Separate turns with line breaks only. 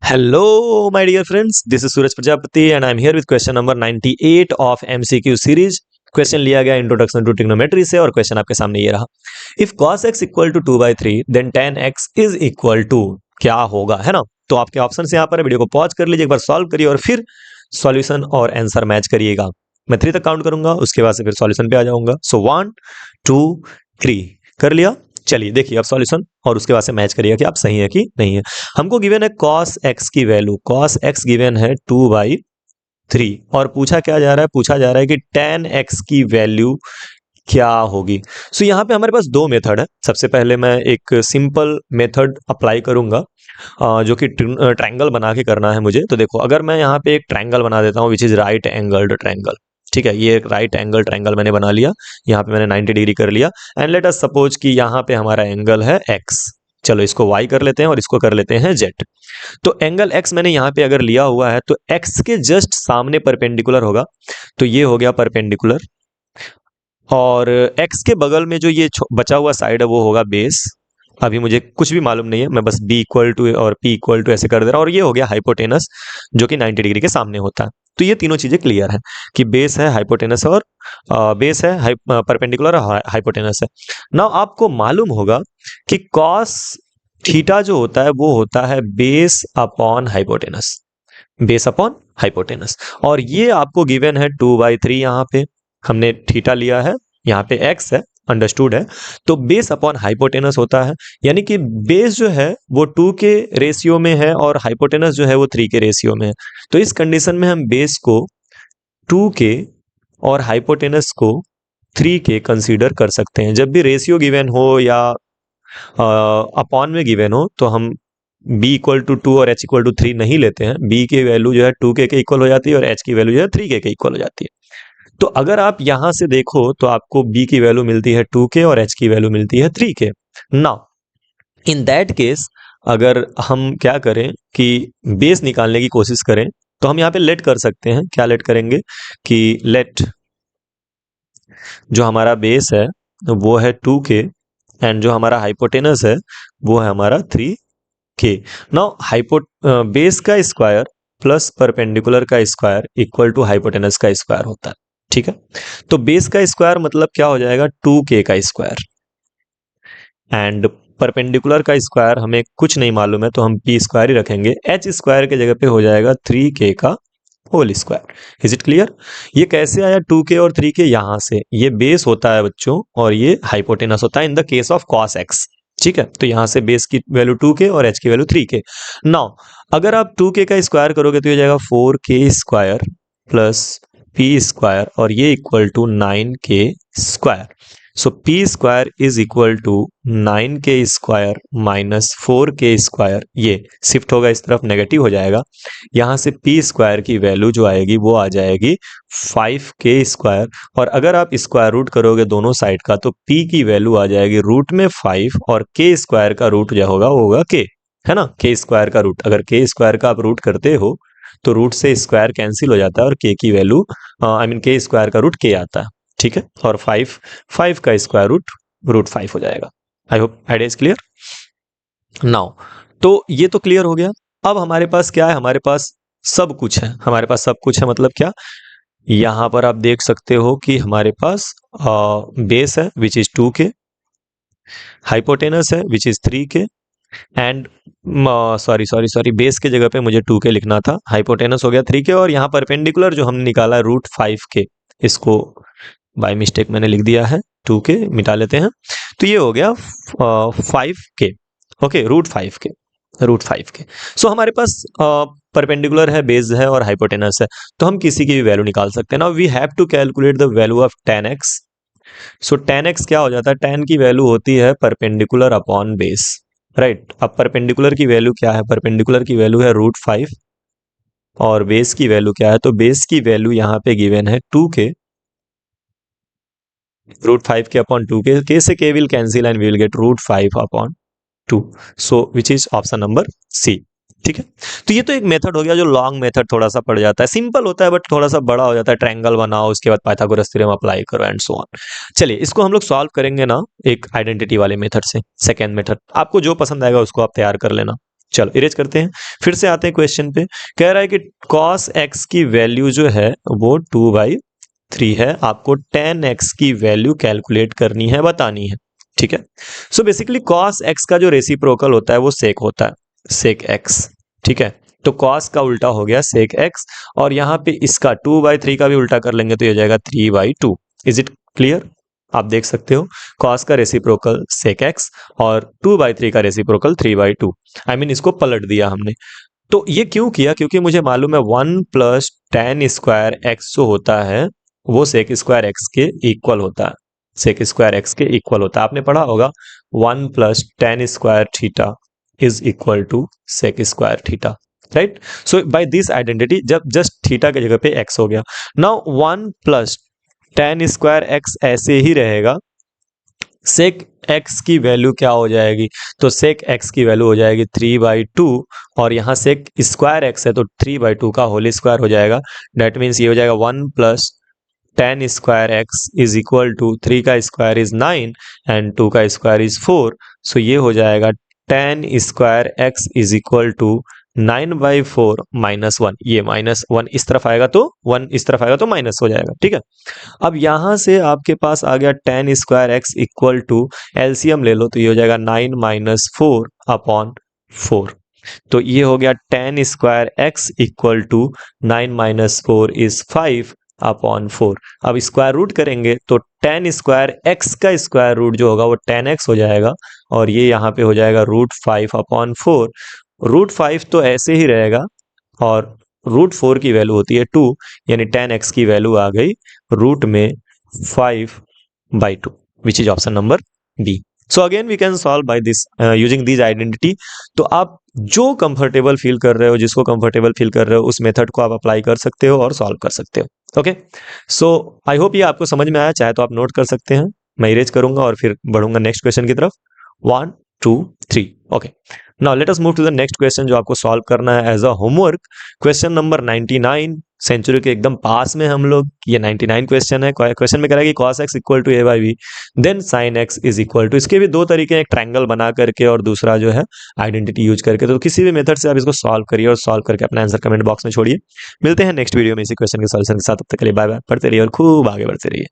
Hello, my dear friends. This is Suraj Prajapati, and I'm here with question number 98 of MCQ series. Question लिया गया introduction to trigonometry से और question आपके सामने ये रहा। If cos x equal to 2/3 then tan x is equal to क्या होगा, है ना। तो आपके ऑप्शन यहाँ पर है, वीडियो को पॉज कर लीजिए, एक बार सॉल्व करिए और फिर सॉल्यूशन और आंसर मैच करिएगा। मैं 3 तक काउंट करूंगा, उसके बाद से फिर सॉल्यूशन पे आ जाऊंगा। सो 1 2 3 कर लिया। चलिए देखिए अब सॉल्यूशन और उसके बाद से मैच करिएगा कि आप सही है कि नहीं है। हमको गिवन है cos x की वैल्यू, cos x गिवन है 2/3 और पूछा क्या जा रहा है, पूछा जा रहा है कि tan x की वैल्यू क्या होगी। सो यहाँ पे हमारे पास दो मेथड है। सबसे पहले मैं एक सिंपल मेथड अप्लाई करूंगा जो कि ट्रायंगल बना के करना है मुझे। तो देखो अगर मैं यहाँ पे एक ट्रायंगल बना देता हूँ which is right angled triangle, ठीक है। ये एक राइट एंगल ट्रायंगल मैंने बना लिया, यहाँ पे मैंने 90 डिग्री कर लिया एंड लेट अस सपोज कि यहाँ पे हमारा एंगल है x। चलो इसको y कर लेते हैं और इसको कर लेते हैं z। तो एंगल x मैंने यहाँ पे अगर लिया हुआ है तो x के जस्ट सामने परपेंडिकुलर होगा, तो ये हो गया परपेंडिकुलर। और x के बगल में जो ये बचा हुआ साइड है वो होगा बेस। अभी मुझे कुछ भी मालूम नहीं है, मैं बस b इक्वल टू और p इक्वल टू ऐसे कर दे रहा हूँ। और ये हो गया हाइपोटेनस जो कि 90 डिग्री के सामने होता है। तो ये तीनों चीजें क्लियर है कि बेस है, हाइपोटेनस और बेस है, परपेंडिकुलर और हाइपोटेनस है। नाउ आपको मालूम होगा कि कॉस थीटा जो होता है वो होता है base upon hypotenuse, base upon hypotenuse. और ये आपको गिवन है 2/3, यहाँ पे हमने थीटा लिया है, यहाँ पे x है, अंडरस्टूड है। तो बेस अपॉन हाइपोटेनस होता है, यानी कि बेस जो है वो 2 के रेशियो में है और हाइपोटेनस जो है वो 3 के रेशियो में है। तो इस कंडीशन में हम बेस को 2 के और हाइपोटेनस को 3 के कंसीडर कर सकते हैं। जब भी रेशियो गिवन हो या अपॉन में गिवन हो तो हम b इक्वल टू 2 और h इक्वल टू 3 नहीं लेते हैं। b की वैल्यू जो है 2k के इक्वल हो जाती है और h की वैल्यू जो है 3k के इक्वल हो जाती है। तो अगर आप यहां से देखो तो आपको b की वैल्यू मिलती है 2k और h की वैल्यू मिलती है 3k। Now in that case अगर हम क्या करें कि बेस निकालने की कोशिश करें तो हम यहाँ पे लेट कर सकते हैं। क्या लेट करेंगे कि लेट जो हमारा बेस है वो है 2k एंड जो हमारा हाइपोटेनस है वो है हमारा 3k। नाउ बेस का स्क्वायर प्लस परपेंडिकुलर का स्क्वायर इक्वल टू हाइपोटेनस का स्क्वायर होता है, ठीक है। तो बेस का स्क्वायर मतलब क्या हो जाएगा, 2k का स्क्वायर, एंड परपेंडिकुलर का स्क्वायर हमें कुछ नहीं मालूम है तो हम p स्क्वायर ही रखेंगे। h स्क्वायर के जगह पे हो जाएगा 3k का whole square. Is it clear. ये कैसे आया 2k और 3k, यहां से ये बेस होता है बच्चों और ये हाइपोटेनस होता है in the case of cos x, ठीक है। तो यहां से बेस की वैल्यू 2k और h की वैल्यू 3k। नाउ अगर आप 2k का स्क्वायर करोगे तो ये जाएगा 4k square plus p square और ये equal to 9k square. So p square is equal to 9k square minus 4k square. ये शिफ्ट होगा इस तरफ, नेगेटिव हो जाएगा। यहां से p स्क्वायर की वैल्यू जो आएगी वो आ जाएगी 5k स्क्वायर। और अगर आप स्क्वायर रूट करोगे दोनों साइड का तो p की वैल्यू आ जाएगी रूट में 5 और k स्क्वायर का रूट जो होगा वो होगा k, है ना। k स्क्वायर का रूट, अगर k स्क्वायर का आप रूट करते हो तो रूट से स्क्वायर कैंसिल हो जाता है और k की वैल्यू k स्क्वायर का रूट k आता है, ठीक है। और 5 का स्क्वायर रूट 5 हो जाएगा। I hope idea is clear now. तो ये तो क्लियर हो गया। अब हमारे पास क्या है, हमारे पास सब कुछ है। हमारे पास सब कुछ है मतलब क्या, यहां पर आप देख सकते हो कि हमारे पास बेस है विच इज 2k, हाइपोटेनस है which is 3k and sorry base के जगह पे मुझे 2k लिखना था, हाइपोटेनस हो गया 3k और यहाँ परपेंडिकुलर जो हमने निकाला है रूट 5k, इसको बाय मिस्टेक मैंने लिख दिया है 2k, मिटा लेते हैं। तो ये हो गया 5k, ओके, रूट 5k। सो हमारे पास परपेंडिकुलर है, बेस है और हाइपोटेनस है, तो हम किसी की भी वैल्यू निकाल सकते हैं। Now we have to calculate the value of tan x। So tan x क्या हो जाता है, tan की वैल्यू होती है परपेंडिकुलर अपॉन बेस, राइट। अब परपेंडिकुलर की वैल्यू क्या है, परपेंडिकुलर की वैल्यू है रूट 5 और बेस की वैल्यू क्या है, तो बेस की वैल्यू यहाँ पे गिवन है 2k, root 5k upon 2k, k से k will cancel and we will get root 5 upon 2। So which is option number c, ठीक है। तो ये तो एक मेथड हो गया जो लॉन्ग मेथड थोड़ा सा पड़ जाता है, सिंपल होता है बट थोड़ा सा बड़ा हो जाता है। ट्रायंगल बनाओ, उसके बाद पाइथागोरस थ्योरम अप्लाई करो एंड सो ऑन। चलिए इसको हम लोग सॉल्व करेंगे ना एक आइडेंटिटी वाले मेथड से। सेकेंड मेथड आपको जो पसंद आएगा उसको आप तैयार कर लेना। चलो इरेज करते हैं, फिर से आते हैं क्वेश्चन पे। कह रहा है कि cos x की वैल्यू जो है वो 2/3 है, आपको tan x की वैल्यू कैलकुलेट करनी है, बतानी है। ठीक है, सो बेसिकली cos x का जो रेसिप्रोकल होता है वो sec होता है, sec x। ठीक है, तो cos का उल्टा हो गया sec x, और यहाँ पे इसका 2/3 का भी उल्टा कर लेंगे तो ये हो जाएगा 3/2। Is it clear? आप देख सकते हो cos का रेसिप्रोकल sec x और 2/3 का रेसिप्रोकल 3/2। आई मीन इसको पलट दिया हमने। तो ये क्यों किया? क्योंकि मुझे मालूम है 1 प्लस tan स्क्वायर एक्स जो होता है वो सेक स्क्वायर एक्स के इक्वल होता है, सेक स्क्वायर एक्स के इक्वल होता है। आपने पढ़ा होगा 1 plus tan square theta is equal to sec square theta, right? So by this identity जब जस्ट थीटा की जगह पे एक्स हो गया, now 1 plus tan square x ऐसे ही रहेगा, सेक एक्स की वैल्यू क्या हो जाएगी? तो सेक एक्स की वैल्यू हो जाएगी 3/2, और यहाँ सेक स्क्वायर एक्स है तो 3/2 का होल स्क्वायर हो जाएगा। डेट मीन्स ये हो जाएगा 1 plus tan square x is equal to 3 का स्क्वायर इज 9 एंड 2 का स्क्वायर इज 4। सो ये हो जाएगा tan square x is equal to 9/4 minus 1। ये माइनस 1 इस तरफ आएगा तो 1 इस तरफ आएगा तो माइनस हो जाएगा। ठीक है, अब यहां से आपके पास आ गया tan square x equal to, LCM ले लो तो ये हो जाएगा 9 माइनस 4 अपॉन 4। तो ये हो गया tan square x equal to 9 minus 4 is 5 upon 4। अब स्क्वायर रूट करेंगे तो tan स्क्वायर एक्स का स्क्वायर रूट जो होगा वो tan x हो जाएगा, और ये यहाँ पे हो जाएगा √5 अपॉन 4। √5 तो ऐसे ही रहेगा, और √4 की वैल्यू होती है 2, यानी tan x की वैल्यू आ गई रूट में 5/2, which is option number b. So again we can solve by this using this identity. तो आप जो कंफर्टेबल फील कर रहे हो, जिसको कंफर्टेबल फील कर रहे हो, उस मेथड को आप अप्लाई कर सकते हो और सॉल्व कर सकते हो। ओके, सो आई होप ये आपको समझ में आया। चाहे तो आप नोट कर सकते हैं, मैं इरेज करूंगा और फिर बढ़ूंगा नेक्स्ट क्वेश्चन की तरफ। 1 2 3। Okay, now let us move to the next question जो आपको सॉल्व करना है as a homework. Question number 99, century के एकदम पास में हम लोग। ये 99 क्वेश्चन है। क्वेश्चन में कह रहा है कि cos x equal to a/b then sin x is equal to, इसके भी दो तरीके हैं, एक ट्रायंगल बना करके और दूसरा जो है आइडेंटिटी यूज करके। तो किसी भी मेथड से आप इसको सॉल्व करिए और सॉल्व करके अपना आंसर कमेंट बॉक्स में छोड़िए। मिलते हैं नेक्स्ट वीडियो में इसी क्वेश्चन के सॉल्यूशन के साथ। तब तक के लिए बाय बाय, पढ़ते रहिए और खूब आगे बढ़ते रहिए।